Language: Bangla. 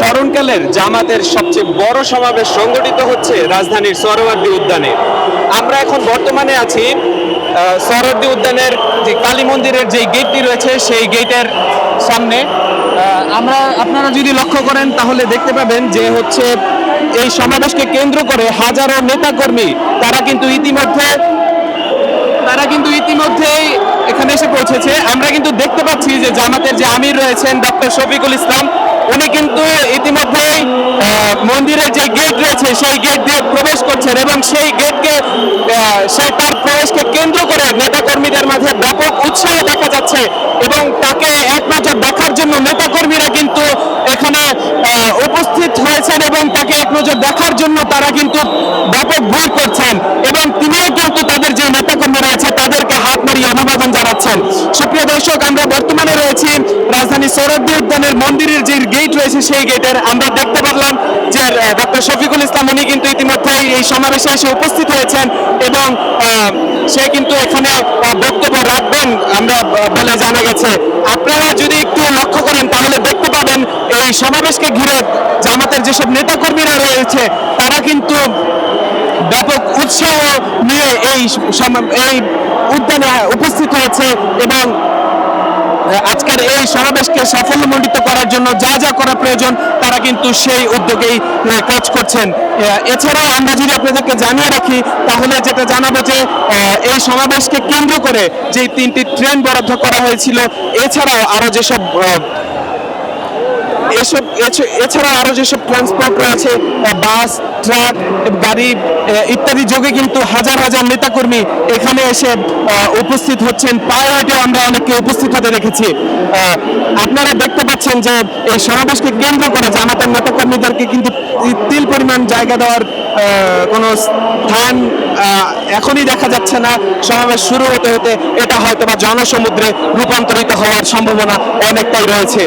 স্মরণকালের জামাতের সবচেয়ে বড় সমাবেশ সংগঠিত হচ্ছে রাজধানীর সোহরাওয়ার্দী উদ্যানে। আমরা এখন বর্তমানে আছি সোহরাওয়ার্দী উদ্যানের যে কালী মন্দিরের যে গেটটি রয়েছে সেই গেটের সামনে। আপনারা যদি লক্ষ্য করেন তাহলে দেখতে পাবেন যে হচ্ছে এই সমাবেশকে কেন্দ্র করে হাজারো নেতাকর্মী তারা কিন্তু ইতিমধ্যেই এখানে এসে পৌঁছেছে। আমরা কিন্তু দেখতে পাচ্ছি যে জামাতের যে আমির রয়েছেন ডক্টর শফিকুল ইসলাম, উনি কিন্তু ইতিমধ্যেই মন্দিরের যে গেট রয়েছে সেই গেট দিয়ে প্রবেশ করছেন এবং সেই গেটকে তার প্রবেশকে কেন্দ্র করে নেতাকর্মীদের মাঝে ব্যাপক উৎসাহ দেখা যাচ্ছে এবং তাকে এক নজর দেখার জন্য নেতাকর্মীরা কিন্তু এখানে উপস্থিত হয়েছেন এবং তাকে এক নজর দেখার জন্য তারা কিন্তু ব্যাপক ভিড় করছেন এবং তিনিও কিন্তু তাদের যে নেতাকর্মী রয়েছে তাদেরকে হাত মারিয়ে অভিবাদন জানাচ্ছেন। সুপ্রিয় দর্শক, আমরা বর্তমানে রয়েছি রাজধানী সোহরাওয়ার্দী উদ্যানের মন্দিরের যে গেট রয়েছে সেই গেটের। আমরা দেখতে পারলাম যে ডক্টর শফিকুল ইসলাম উনি কিন্তু ইতিমধ্যেই এই সমাবেশে এসে উপস্থিত হয়েছেন এবং সে কিন্তু এখানে বক্তব্য রাখবেন আমরা বলে জানা গেছে। আপনারা যদি একটু লক্ষ্য করেন তাহলে দেখতে পাবেন এই সমাবেশকে ঘিরে জামাতের যেসব নেতাকর্মীরা রয়েছে তারা কিন্তু ব্যাপক উৎসাহ নিয়ে এই উদ্যানে উপস্থিত হয়েছে এবং আজকের এই সমাবেশকে সাফল্যমণ্ডিত করার জন্য যা যা করা প্রয়োজন তারা কিন্তু সেই উদ্যোগেই কাজ করছেন। এছাড়াও আমরা যদি আপনাদেরকে জানিয়ে রাখি তাহলে যেটা জানাবো যে এই সমাবেশকে কেন্দ্র করে যে 3টি ট্রেন বরাদ্দ করা হয়েছিল, এছাড়াও আরো যেসব ট্রান্সপোর্ট রয়েছে বাস, ট্রাক, গাড়ি ইত্যাদি যোগে কিন্তু হাজার হাজার নেতাকর্মী এখানে এসে উপস্থিত হচ্ছেন। পায়ে হেঁটেও আমরা অনেককে উপস্থিত হতে দেখেছি। আপনারা দেখতে পাচ্ছেন যে এই সমাবেশকে কেন্দ্র করে জামাতের নেতাকর্মীদেরকে কিন্তু তিল পরিমাণ জায়গা দেওয়ার কোনো স্থান এখনই দেখা যাচ্ছে না। সমাবেশ শুরু হতে হতে এটা হয়তো বা জনসমুদ্রে রূপান্তরিত হওয়ার সম্ভাবনা অনেকটাই রয়েছে।